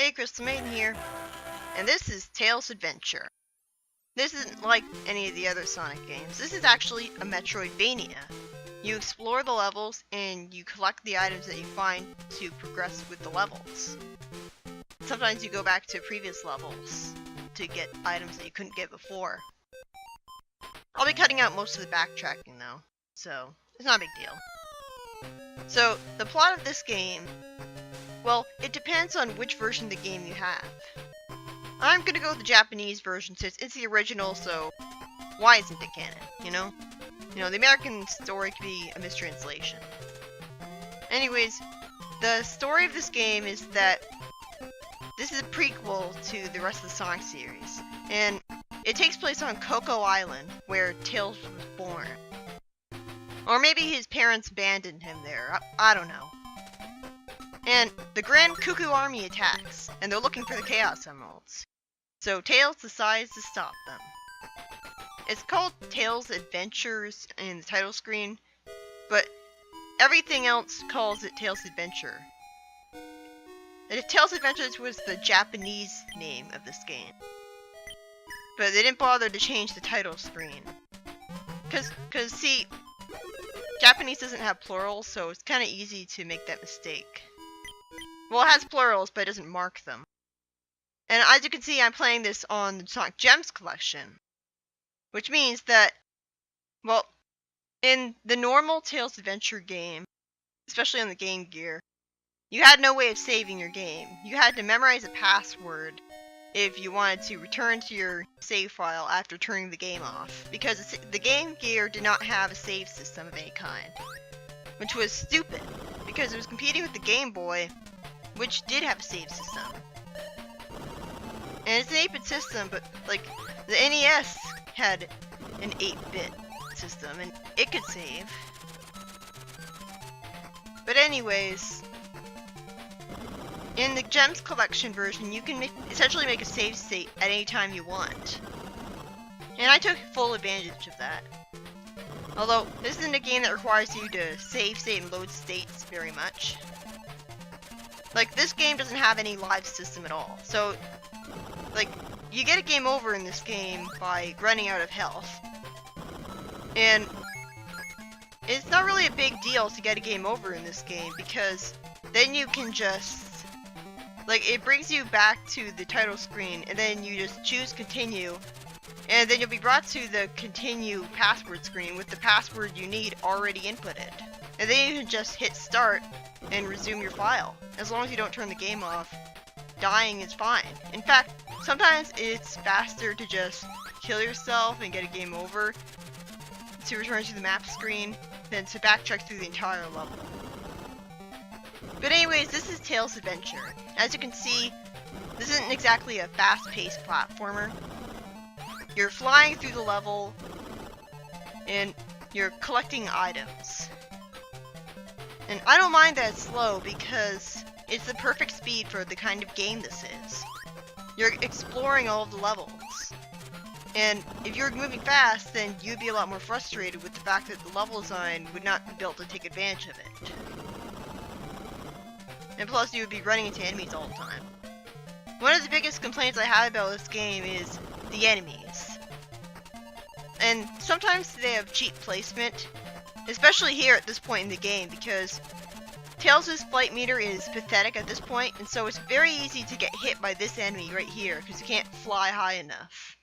Hey, Crystal Maiden here, and this is Tails Adventure. This isn't like any of the other Sonic games. This is actually a Metroidvania. You explore the levels, and you collect the items that you find to progress with the levels. Sometimes you go back to previous levels to get items that you couldn't get before. I'll be cutting out most of the backtracking though, so it's not a big deal. So, the plot of this game, well, it depends on which version of the game you have. I'm gonna go with the Japanese version since it's the original, so why isn't it canon, you know? The American story could be a mistranslation. Anyways, the story of this game is that this is a prequel to the rest of the Sonic series, and it takes place on Coco Island, where Tails was born. Or maybe his parents abandoned him there, I don't know. And the Grand Cuckoo Army attacks, and they're looking for the Chaos Emeralds. So Tails decides to stop them. It's called Tails Adventures in the title screen, but everything else calls it Tails Adventure. And Tails Adventures was the Japanese name of this game. But they didn't bother to change the title screen. Cause see, Japanese doesn't have plurals, so it's kinda easy to make that mistake. Well, it has plurals, but it doesn't mark them. And as you can see, I'm playing this on the Sonic Gems collection. Which means that, well, in the normal Tails Adventure game, especially on the Game Gear, you had no way of saving your game. You had to memorize a password if you wanted to return to your save file after turning the game off. Because the Game Gear did not have a save system of any kind. Which was stupid, because it was competing with the Game Boy, which did have a save system. And it's an 8-bit system, but like the NES had an 8-bit system and it could save. But anyways, in the Gems collection version, you can essentially make a save state at any time you want. And I took full advantage of that. Although, this isn't a game that requires you to save state and load states very much. Like, this game doesn't have any live system at all. So, like, you get a game over in this game by running out of health. And it's not really a big deal to get a game over in this game because then you can just, like, it brings you back to the title screen and then you just choose continue. And then you'll be brought to the continue password screen with the password you need already inputted. And then you can just hit start and resume your file. As long as you don't turn the game off, dying is fine. In fact, sometimes it's faster to just kill yourself and get a game over to return to the map screen than to backtrack through the entire level. But anyways, this is Tails Adventure. As you can see, this isn't exactly a fast-paced platformer. You're flying through the level and you're collecting items. And I don't mind that it's slow because it's the perfect speed for the kind of game this is. You're exploring all of the levels. And if you're moving fast, then you'd be a lot more frustrated with the fact that the level design would not be built to take advantage of it. And plus, you would be running into enemies all the time. One of the biggest complaints I have about this game is the enemies. And sometimes they have cheap placement, especially here at this point in the game, because Tails' flight meter is pathetic at this point, and so it's very easy to get hit by this enemy right here, because you can't fly high enough.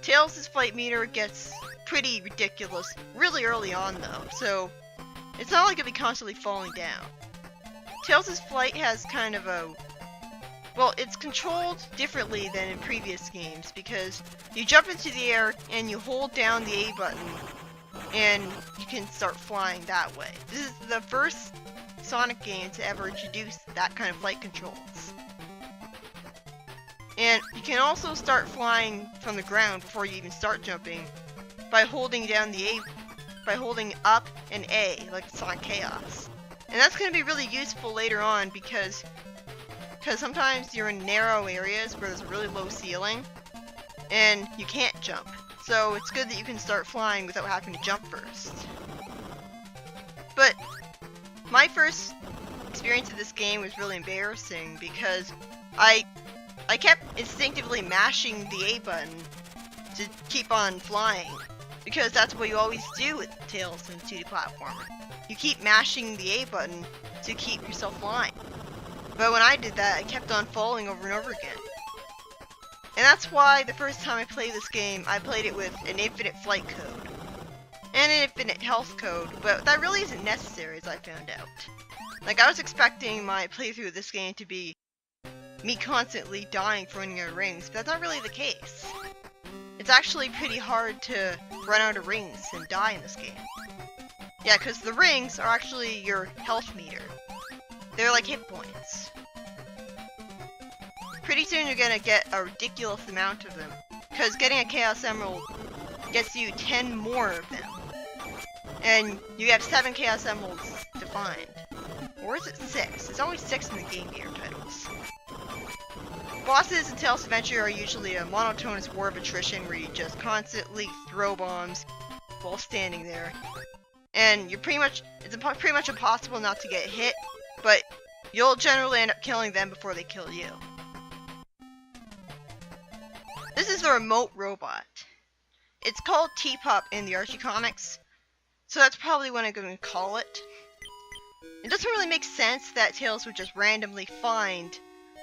Tails' flight meter gets pretty ridiculous really early on though, so it's not like it'll be constantly falling down. Tails' flight has kind of a, well, it's controlled differently than in previous games, because you jump into the air and you hold down the A button and you can start flying that way. This is the first Sonic game to ever introduce that kind of flight controls. And you can also start flying from the ground before you even start jumping by holding down the A, by holding up and A, like Sonic Chaos. And that's going to be really useful later on because sometimes you're in narrow areas where there's a really low ceiling and you can't jump. So it's good that you can start flying without having to jump first. But my first experience of this game was really embarrassing because I kept instinctively mashing the A button to keep on flying, because that's what you always do with Tales in 2D platformer. You keep mashing the A button to keep yourself flying. But when I did that, I kept on falling over and over again. And that's why the first time I played this game, I played it with an infinite flight code and an infinite health code, but that really isn't necessary, as I found out. Like, I was expecting my playthrough of this game to be me constantly dying for running out of rings, but that's not really the case. It's actually pretty hard to run out of rings and die in this game. Yeah, because the rings are actually your health meter. They're like hit points. Pretty soon you're gonna get a ridiculous amount of them, because getting a Chaos Emerald gets you 10 more of them. And you have 7 Chaos Emeralds to find. Or is it 6? It's always 6 in the Game Gear titles. Bosses in Tales of Adventure are usually a monotonous war of attrition where you just constantly throw bombs while standing there. And it's pretty much impossible not to get hit, but you'll generally end up killing them before they kill you. This is the remote robot. It's called T-Pup in the Archie comics, so that's probably what I'm going to call it. It doesn't really make sense that Tails would just randomly find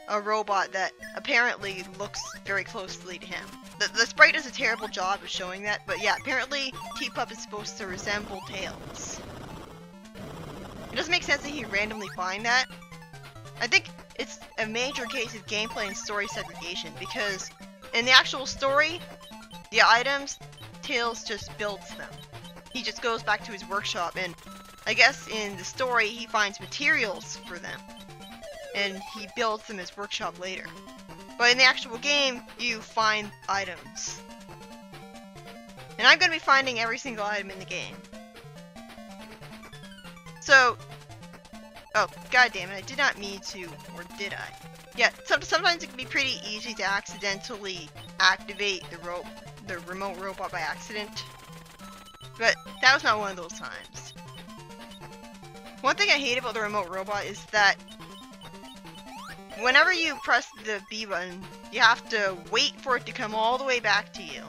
a robot that apparently looks very closely to him. The sprite does a terrible job of showing that, but yeah, apparently T-Pup is supposed to resemble Tails. It doesn't make sense that he'd randomly find that. I think it's a major case of gameplay and story segregation, because in the actual story, the items, Tails just builds them. He just goes back to his workshop, and I guess in the story he finds materials for them, and he builds them in his workshop later. But in the actual game, you find items. And I'm going to be finding every single item in the game. So, oh, god damn it, I did not mean to, or did I? Yeah, sometimes it can be pretty easy to accidentally activate the remote robot by accident. But that was not one of those times. One thing I hate about the remote robot is that whenever you press the B button, you have to wait for it to come all the way back to you.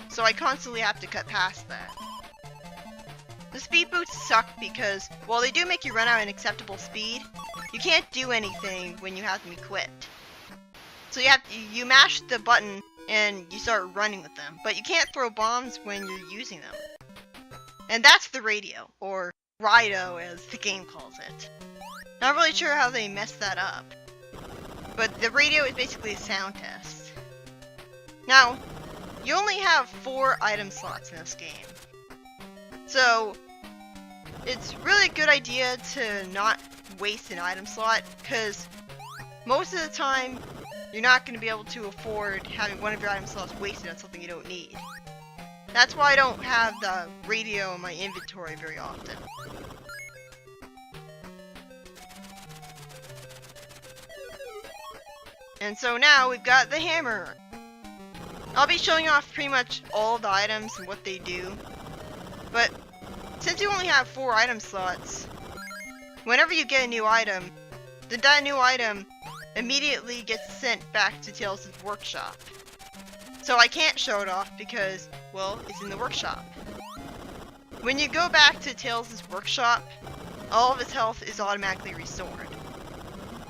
So I constantly have to cut past that. The speed boots suck because, while they do make you run at an acceptable speed, you can't do anything when you have them equipped. So you mash the button and you start running with them, but you can't throw bombs when you're using them. And that's the radio, or Rido as the game calls it. Not really sure how they messed that up, but the radio is basically a sound test. Now, you only have 4 item slots in this game. So, it's really a good idea to not waste an item slot, because most of the time, you're not going to be able to afford having one of your item slots wasted on something you don't need. That's why I don't have the radio in my inventory very often. And so now we've got the hammer. I'll be showing off pretty much all of the items and what they do. But since you only have 4 item slots, whenever you get a new item, that new item immediately gets sent back to Tails' workshop. So I can't show it off because, well, it's in the workshop. When you go back to Tails' workshop, all of his health is automatically restored.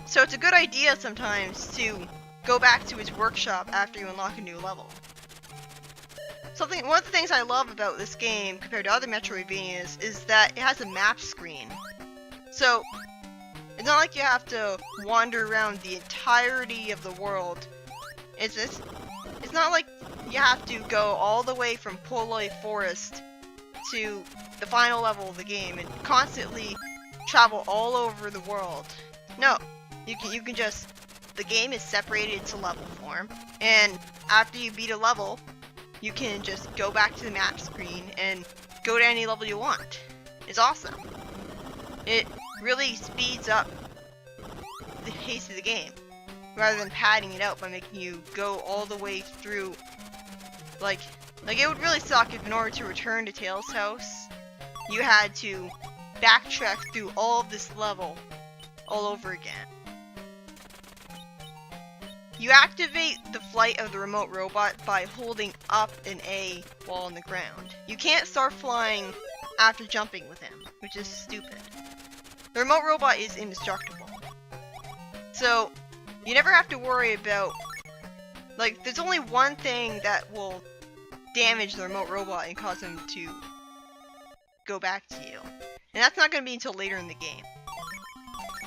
So it's a good idea sometimes to go back to his workshop after you unlock a new level. One of the things I love about this game compared to other Metroidvanias is that it has a map screen. So it's not like you have to wander around the entirety of the world. It's not like you have to go all the way from Poloy Forest to the final level of the game and constantly travel all over the world. No, you can just, the game is separated into level form, and after you beat a level, you can just go back to the map screen and go to any level you want. It's awesome. It really speeds up the pace of the game, rather than padding it out by making you go all the way through. Like it would really suck if in order to return to Tails' house, you had to backtrack through all of this level, all over again. You activate the flight of the remote robot by holding up an A while on the ground. You can't start flying after jumping with him, which is stupid. The remote robot is indestructible. So, you never have to worry about, like, there's only one thing that will damage the remote robot and cause him to go back to you. And that's not going to be until later in the game.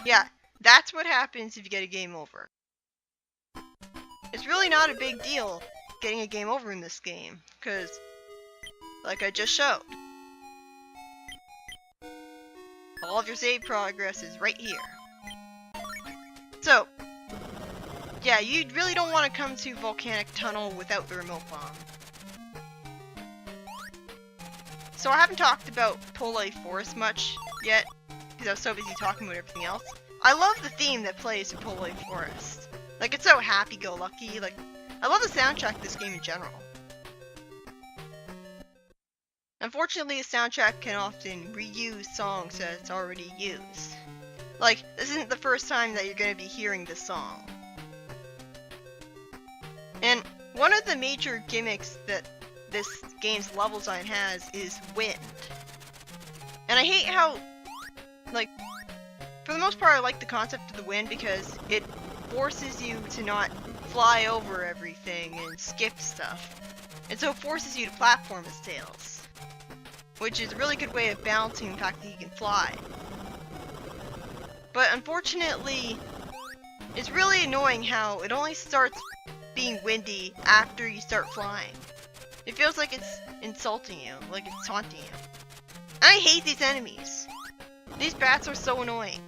Yeah, that's what happens if you get a game over. It's really not a big deal getting a game over in this game, because, like I just showed, all of your save progress is right here. So, yeah, you really don't want to come to Volcanic Tunnel without the remote bomb. So I haven't talked about Poloy Forest much yet, because I was so busy talking about everything else. I love the theme that plays in Poloy Forest. Like, it's so happy-go-lucky. Like, I love the soundtrack of this game in general. Unfortunately, the soundtrack can often reuse songs that it's already used. Like, this isn't the first time that you're going to be hearing this song. And one of the major gimmicks that this game's level design has is wind. And I hate how, like, for the most part I like the concept of the wind because it forces you to not fly over everything and skip stuff. And so it forces you to platform as Tails. Which is a really good way of balancing the fact that you can fly. But unfortunately, it's really annoying how it only starts being windy after you start flying. It feels like it's insulting you, like it's taunting you. I hate these enemies. These bats are so annoying.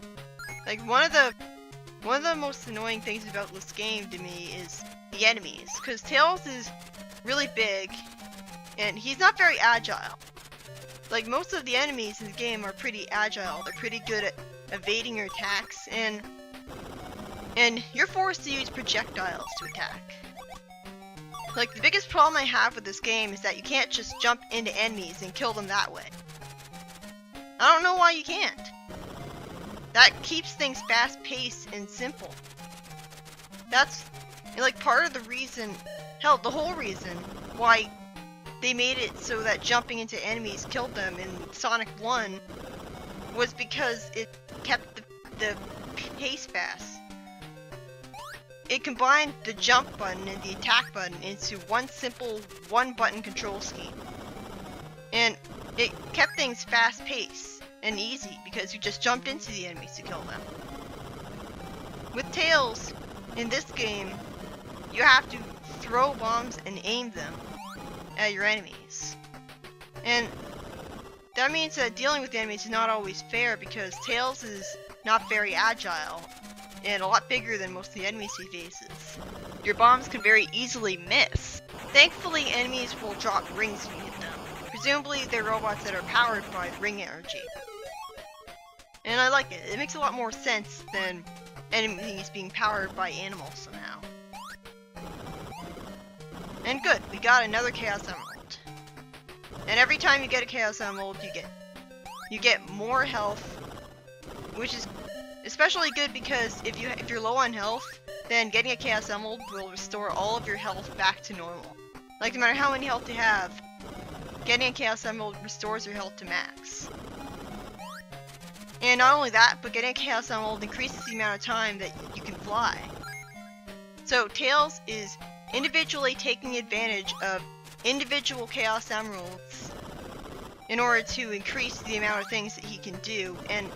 Like, one of the most annoying things about this game to me is the enemies, because Tails is really big, and he's not very agile. Like, most of the enemies in the game are pretty agile. They're pretty good at evading your attacks, and you're forced to use projectiles to attack. Like, the biggest problem I have with this game is that you can't just jump into enemies and kill them that way. I don't know why you can't. That keeps things fast-paced and simple. That's, like, part of the reason, hell, the whole reason why they made it so that jumping into enemies killed them in Sonic 1 was because it kept the pace fast. It combined the jump button and the attack button into one simple one-button control scheme. And it kept things fast-paced and easy because you just jumped into the enemies to kill them. With Tails, in this game, you have to throw bombs and aim them at your enemies. And that means that dealing with the enemies is not always fair because Tails is not very agile and a lot bigger than most of the enemies he faces. Your bombs can very easily miss. Thankfully, enemies will drop rings when you hit them. Presumably, they're robots that are powered by ring energy. And I like it. It makes a lot more sense than enemies being powered by animals somehow. And good, we got another Chaos Emerald. And every time you get a Chaos Emerald, you get more health, which is especially good because if you're low on health, then getting a Chaos Emerald will restore all of your health back to normal. Like, no matter how many health you have, getting a Chaos Emerald restores your health to max. And not only that, but getting a Chaos Emerald increases the amount of time that you can fly. So Tails is individually taking advantage of individual Chaos Emeralds in order to increase the amount of things that he can do and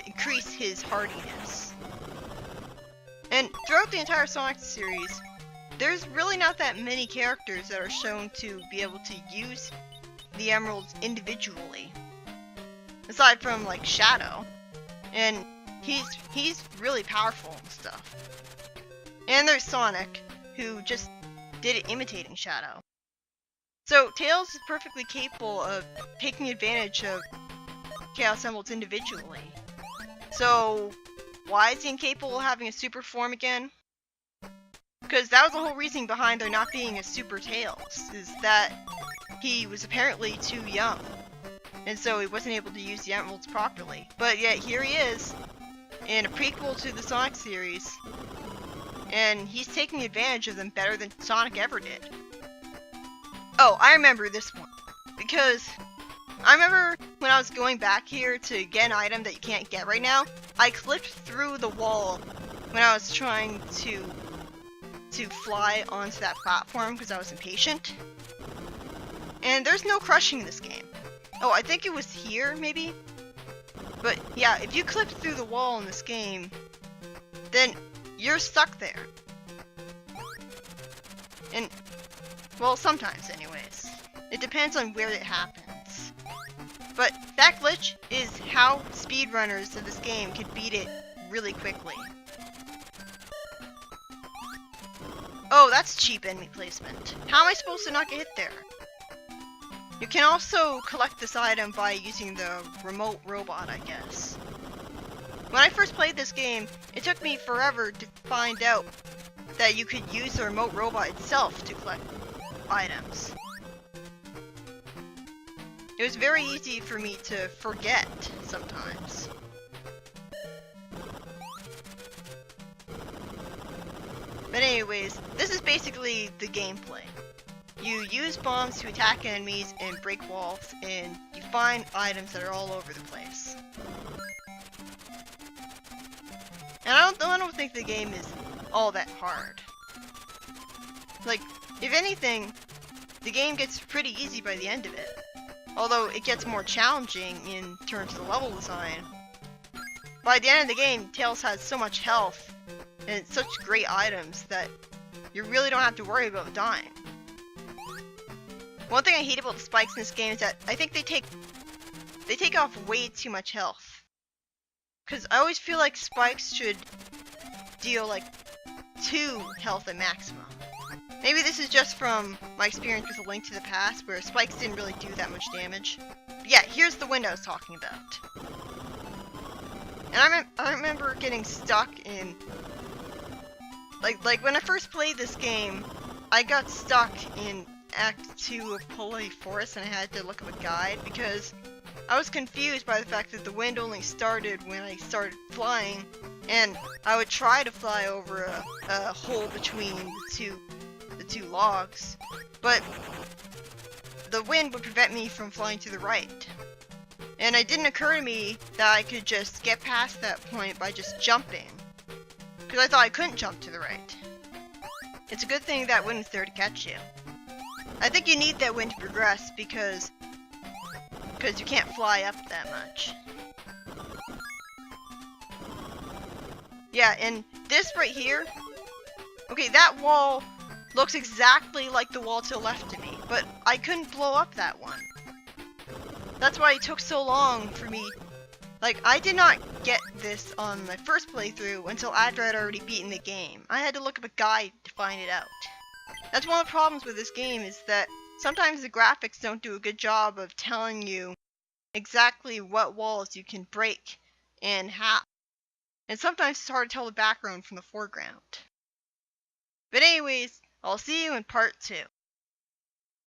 increase his hardiness. And throughout the entire Sonic series, there's really not that many characters that are shown to be able to use the emeralds individually. Aside from, like, Shadow. And he's really powerful and stuff. And there's Sonic, who just did it imitating Shadow. So Tails is perfectly capable of taking advantage of Chaos Emeralds individually. So why is he incapable of having a super form again? Because that was the whole reason behind there not being a Super Tails, is that he was apparently too young. And so he wasn't able to use the emeralds properly. But yet here he is, in a prequel to the Sonic series, and he's taking advantage of them better than Sonic ever did. Oh, I remember this one, because I remember when I was going back here to get an item that you can't get right now, I clipped through the wall when I was trying to fly onto that platform because I was impatient. And there's no crushing in this game. Oh, I think it was here, maybe? But yeah, if you clip through the wall in this game, then you're stuck there. And, well, sometimes anyways. It depends on where it happens. But that glitch is how speedrunners of this game can beat it really quickly. Oh, that's cheap enemy placement. How am I supposed to not get hit there? You can also collect this item by using the remote robot, I guess. When I first played this game, it took me forever to find out that you could use the remote robot itself to collect items. It was very easy for me to forget sometimes. But anyways, this is basically the gameplay. You use bombs to attack enemies and break walls, and you find items that are all over the place. And I don't think the game is all that hard. Like, if anything, the game gets pretty easy by the end of it. Although it gets more challenging in terms of the level design. By the end of the game, Tails has so much health and such great items that you really don't have to worry about dying. One thing I hate about the spikes in this game is that I think they take off way too much health. Cause I always feel like spikes should deal like 2 health at maximum. Maybe this is just from my experience with A Link to the Past, where spikes didn't really do that much damage. But yeah, here's the wind I was talking about. And I remember getting stuck in... Like when I first played this game, I got stuck in Act 2 of Poloy Forest and I had to look up a guide because I was confused by the fact that the wind only started when I started flying, and I would try to fly over a hole between the two logs, but the wind would prevent me from flying to the right. And it didn't occur to me that I could just get past that point by just jumping, because I thought I couldn't jump to the right. It's a good thing that wind is there to catch you. I think you need that wind to progress because you can't fly up that much. Yeah, and this right here, okay, that wall looks exactly like the wall to the left of me, but I couldn't blow up that one. That's why it took so long for me. Like, I did not get this on my first playthrough until after I'd already beaten the game. I had to look up a guide to find it out. That's one of the problems with this game, is that sometimes the graphics don't do a good job of telling you exactly what walls you can break and how. And sometimes it's hard to tell the background from the foreground. But anyways, I'll see you in part 2.